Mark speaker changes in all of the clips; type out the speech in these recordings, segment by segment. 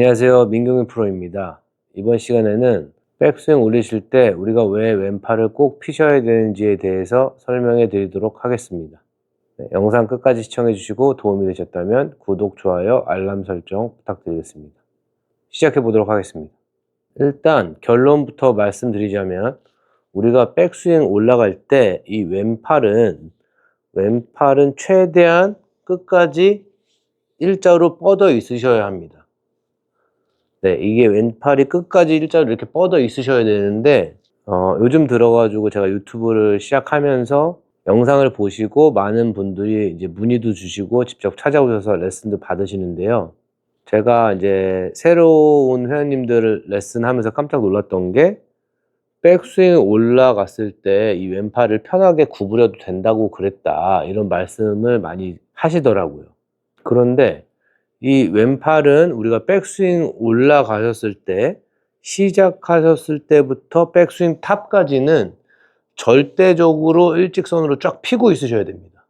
Speaker 1: 안녕하세요. 민경윤 프로입니다. 이번 시간에는 백스윙 올리실 때 우리가 왜 왼팔을 꼭 피셔야 되는지에 대해서 설명해 드리도록 하겠습니다. 영상 끝까지 시청해 주시고 도움이 되셨다면 구독, 좋아요, 알람 설정 부탁드리겠습니다. 시작해 보도록 하겠습니다. 일단 결론부터 말씀드리자면 우리가 백스윙 올라갈 때 이 왼팔은 최대한 끝까지 일자로 뻗어 있으셔야 합니다. 네, 이게 왼팔이 끝까지 일자로 이렇게 뻗어 있으셔야 되는데 요즘 들어가지고 제가 유튜브를 시작하면서 영상을 보시고 많은 분들이 이제 문의도 주시고 직접 찾아오셔서 레슨도 받으시는데요. 제가 이제 새로운 회원님들을 레슨하면서 깜짝 놀랐던 게 백스윙 올라갔을 때 이 왼팔을 편하게 구부려도 된다고 그랬다, 이런 말씀을 많이 하시더라고요. 그런데 이 왼팔은 우리가 백스윙 올라가셨을 때, 시작하셨을 때부터 백스윙 탑까지는 절대적으로 일직선으로 쫙 펴고 있으셔야 됩니다.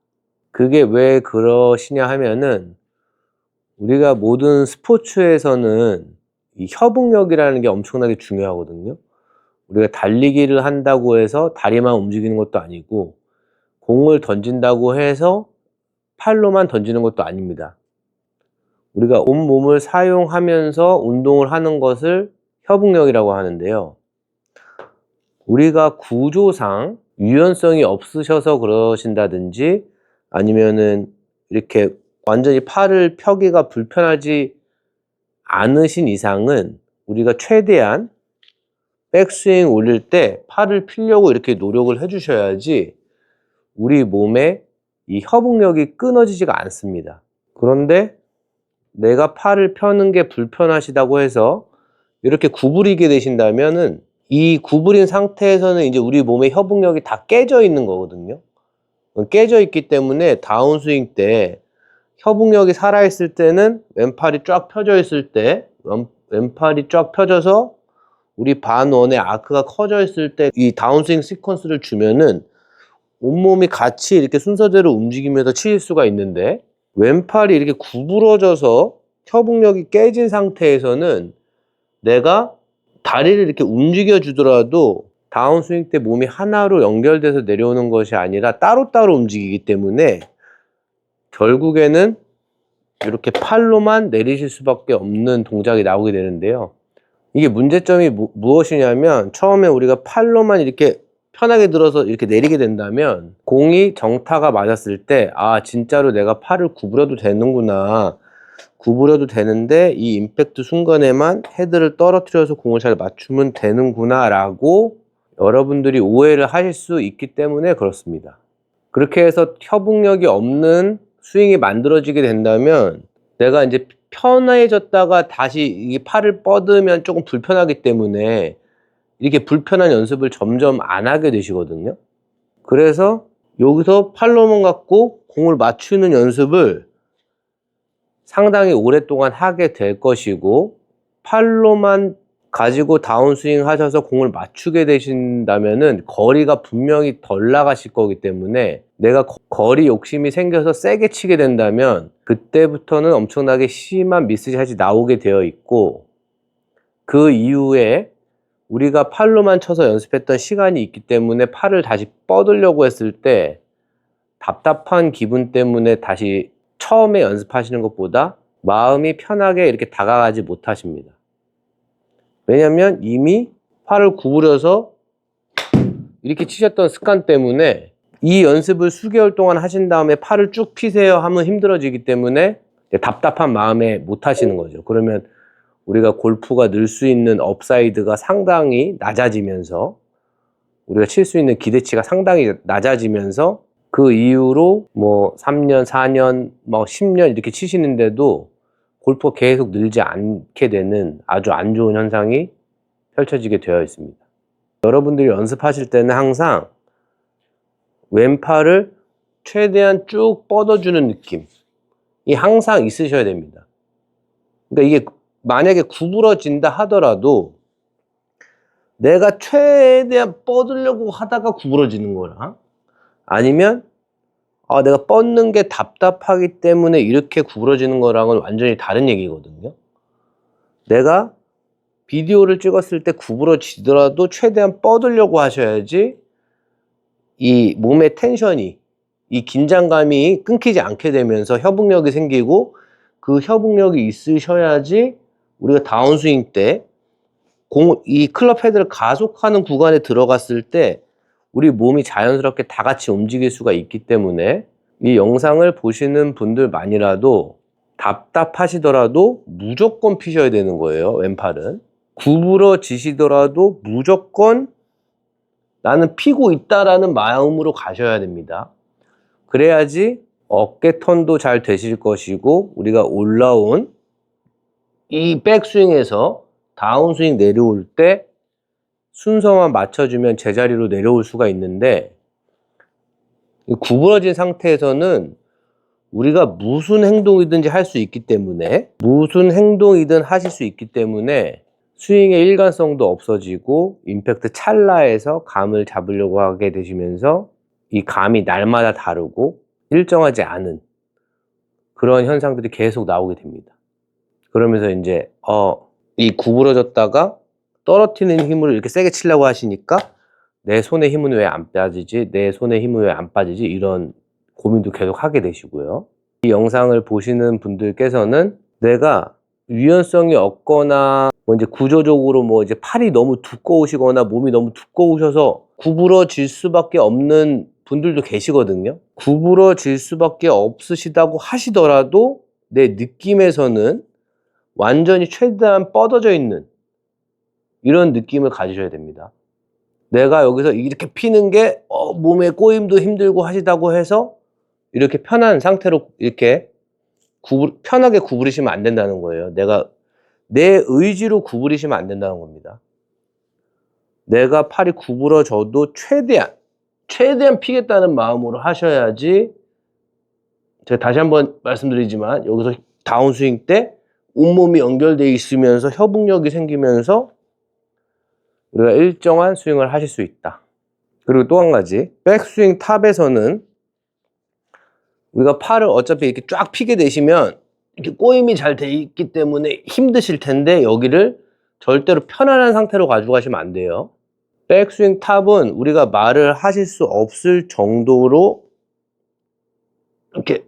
Speaker 1: 그게 왜 그러시냐 하면은, 우리가 모든 스포츠에서는 이 협응력이라는 게 엄청나게 중요하거든요. 우리가 달리기를 한다고 해서 다리만 움직이는 것도 아니고, 공을 던진다고 해서 팔로만 던지는 것도 아닙니다. 우리가 온몸을 사용하면서 운동을 하는 것을 협응력이라고 하는데요. 우리가 구조상 유연성이 없으셔서 그러신다든지, 아니면은 이렇게 완전히 팔을 펴기가 불편하지 않으신 이상은 우리가 최대한 백스윙 올릴 때 팔을 펴려고 이렇게 노력을 해 주셔야지 우리 몸에 이 협응력이 끊어지지가 않습니다. 그런데 내가 팔을 펴는 게 불편하시다고 해서 이렇게 구부리게 되신다면은, 이 구부린 상태에서는 이제 우리 몸의 협응력이 다 깨져 있는 거거든요. 깨져 있기 때문에 다운스윙 때 협응력이 살아있을 때는 왼팔이 쫙 펴져 있을 때, 왼팔이 쫙 펴져서 우리 반원의 아크가 커져 있을 때 이 다운스윙 시퀀스를 주면은 온몸이 같이 이렇게 순서대로 움직이면서 치실 수가 있는데, 왼팔이 이렇게 구부러져서 협응력이 깨진 상태에서는 내가 다리를 이렇게 움직여 주더라도 다운스윙 때 몸이 하나로 연결돼서 내려오는 것이 아니라 따로따로 움직이기 때문에 결국에는 이렇게 팔로만 내리실 수밖에 없는 동작이 나오게 되는데요. 이게 문제점이 무엇이냐면, 처음에 우리가 팔로만 이렇게 편하게 들어서 이렇게 내리게 된다면 공이 정타가 맞았을 때, 아, 진짜로 내가 팔을 구부려도 되는구나, 구부려도 되는데 이 임팩트 순간에만 헤드를 떨어뜨려서 공을 잘 맞추면 되는구나 라고 여러분들이 오해를 하실 수 있기 때문에 그렇습니다. 그렇게 해서 협응력이 없는 스윙이 만들어지게 된다면, 내가 이제 편해졌다가 다시 이 팔을 뻗으면 조금 불편하기 때문에 이렇게 불편한 연습을 점점 안 하게 되시거든요. 그래서 여기서 팔로만 갖고 공을 맞추는 연습을 상당히 오랫동안 하게 될 것이고, 팔로만 가지고 다운스윙 하셔서 공을 맞추게 되신다면은 거리가 분명히 덜 나가실 거기 때문에, 내가 거리 욕심이 생겨서 세게 치게 된다면 그때부터는 엄청나게 심한 미스샷이 나오게 되어 있고, 그 이후에 우리가 팔로만 쳐서 연습했던 시간이 있기 때문에 팔을 다시 뻗으려고 했을 때 답답한 기분 때문에 다시 처음에 연습하시는 것보다 마음이 편하게 이렇게 다가가지 못하십니다. 왜냐면 이미 팔을 구부려서 이렇게 치셨던 습관 때문에, 이 연습을 수개월 동안 하신 다음에 팔을 쭉 피세요 하면 힘들어지기 때문에 답답한 마음에 못 하시는 거죠. 그러면 우리가 골프가 늘 수 있는 업사이드가 상당히 낮아지면서, 우리가 칠 수 있는 기대치가 상당히 낮아지면서, 그 이후로 뭐 3년, 4년, 뭐 10년 이렇게 치시는데도 골프가 계속 늘지 않게 되는 아주 안 좋은 현상이 펼쳐지게 되어 있습니다. 여러분들이 연습하실 때는 항상 왼팔을 최대한 쭉 뻗어주는 느낌이 항상 있으셔야 됩니다. 그러니까 이게 만약에 구부러진다 하더라도 내가 최대한 뻗으려고 하다가 구부러지는 거랑, 아니면 내가 뻗는 게 답답하기 때문에 이렇게 구부러지는 거랑은 완전히 다른 얘기거든요. 내가 비디오를 찍었을 때 구부러지더라도 최대한 뻗으려고 하셔야지 이 몸의 텐션이, 이 긴장감이 끊기지 않게 되면서 협응력이 생기고, 그 협응력이 있으셔야지 우리가 다운스윙 때 이 클럽 헤드를 가속하는 구간에 들어갔을 때 우리 몸이 자연스럽게 다 같이 움직일 수가 있기 때문에, 이 영상을 보시는 분들만이라도 답답하시더라도 무조건 피셔야 되는 거예요. 왼팔은 구부러지시더라도 무조건 나는 피고 있다라는 마음으로 가셔야 됩니다. 그래야지 어깨 턴도 잘 되실 것이고, 우리가 올라온 이 백스윙에서 다운스윙 내려올 때 순서만 맞춰주면 제자리로 내려올 수가 있는데, 구부러진 상태에서는 우리가 무슨 행동이든지 할 수 있기 때문에, 무슨 행동이든 하실 수 있기 때문에 스윙의 일관성도 없어지고 임팩트 찰나에서 감을 잡으려고 하게 되시면서 이 감이 날마다 다르고 일정하지 않은 그런 현상들이 계속 나오게 됩니다. 그러면서 이제 이 구부러졌다가 떨어뜨리는 힘으로 이렇게 세게 치려고 하시니까 내 손의 힘은 왜 안 빠지지? 내 손의 힘은 왜 안 빠지지? 이런 고민도 계속 하게 되시고요. 이 영상을 보시는 분들께서는 내가 유연성이 없거나 이제 구조적으로 이제 팔이 너무 두꺼우시거나 몸이 너무 두꺼우셔서 구부러질 수밖에 없는 분들도 계시거든요. 구부러질 수밖에 없으시다고 하시더라도 내 느낌에서는 완전히 최대한 뻗어져 있는 이런 느낌을 가지셔야 됩니다. 내가 여기서 이렇게 피는 게 몸에 꼬임도 힘들고 하시다고 해서 이렇게 편한 상태로 이렇게 편하게 구부리시면 안 된다는 거예요. 내 의지로 구부리시면 안 된다는 겁니다. 내가 팔이 구부러져도 최대한 피겠다는 마음으로 하셔야지, 제가 다시 한번 말씀드리지만 여기서 다운스윙 때 온몸이 연결되어 있으면서 협응력이 생기면서 우리가 일정한 스윙을 하실 수 있다. 그리고 또 한 가지, 백스윙 탑에서는 우리가 팔을 어차피 이렇게 쫙 피게 되시면 이렇게 꼬임이 잘 돼 있기 때문에 힘드실 텐데, 여기를 절대로 편안한 상태로 가지고 가시면 안 돼요. 백스윙 탑은 우리가 말을 하실 수 없을 정도로 이렇게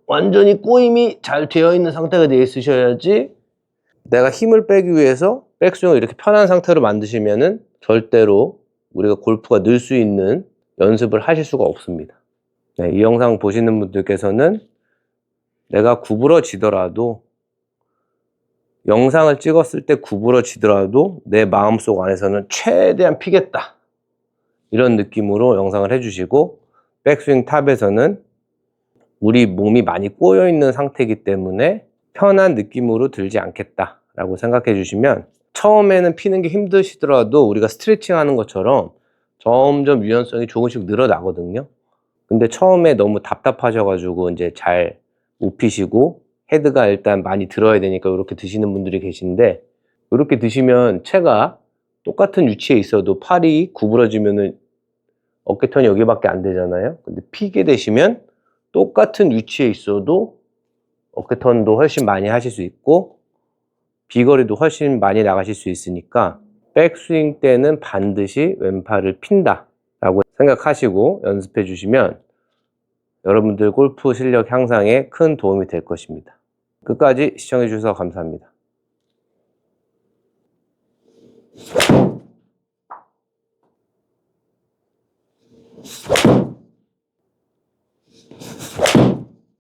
Speaker 1: 완전히 꼬임이 잘 되어 있는 상태가 되어 있으셔야지, 내가 힘을 빼기 위해서 백스윙을 이렇게 편한 상태로 만드시면은 절대로 우리가 골프가 늘 수 있는 연습을 하실 수가 없습니다. 네, 이 영상 보시는 분들께서는 내가 구부러지더라도, 영상을 찍었을 때 구부러지더라도 내 마음속 안에서는 최대한 피겠다, 이런 느낌으로 영상을 해주시고, 백스윙 탑에서는 우리 몸이 많이 꼬여 있는 상태이기 때문에 편한 느낌으로 들지 않겠다 라고 생각해 주시면, 처음에는 피는 게 힘드시더라도 우리가 스트레칭 하는 것처럼 점점 유연성이 조금씩 늘어나거든요. 근데 처음에 너무 답답하셔가지고 이제 잘 못 피시고 헤드가 일단 많이 들어야 되니까 이렇게 드시는 분들이 계신데, 이렇게 드시면 채가 똑같은 위치에 있어도 팔이 구부러지면은 어깨턴이 여기밖에 안 되잖아요. 근데 피게 되시면 똑같은 위치에 있어도 어깨턴도 훨씬 많이 하실 수 있고 비거리도 훨씬 많이 나가실 수 있으니까, 백스윙 때는 반드시 왼팔을 핀다 라고 생각하시고 연습해 주시면 여러분들 골프 실력 향상에 큰 도움이 될 것입니다. 끝까지 시청해 주셔서 감사합니다.